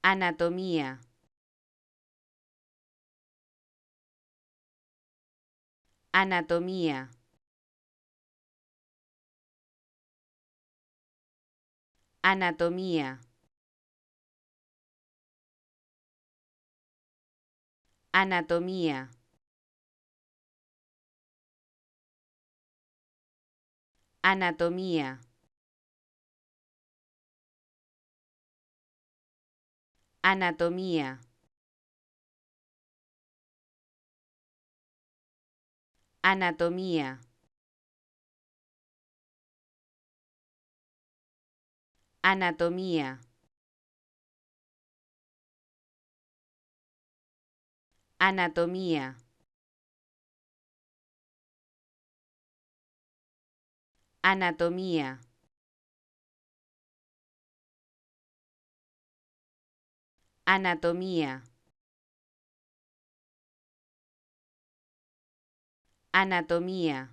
Anatomía. Anatomía. Anatomía. Anatomía. Anatomía. Anatomía. Anatomía. Anatomía. Anatomía. Anatomía. Anatomía. Anatomía.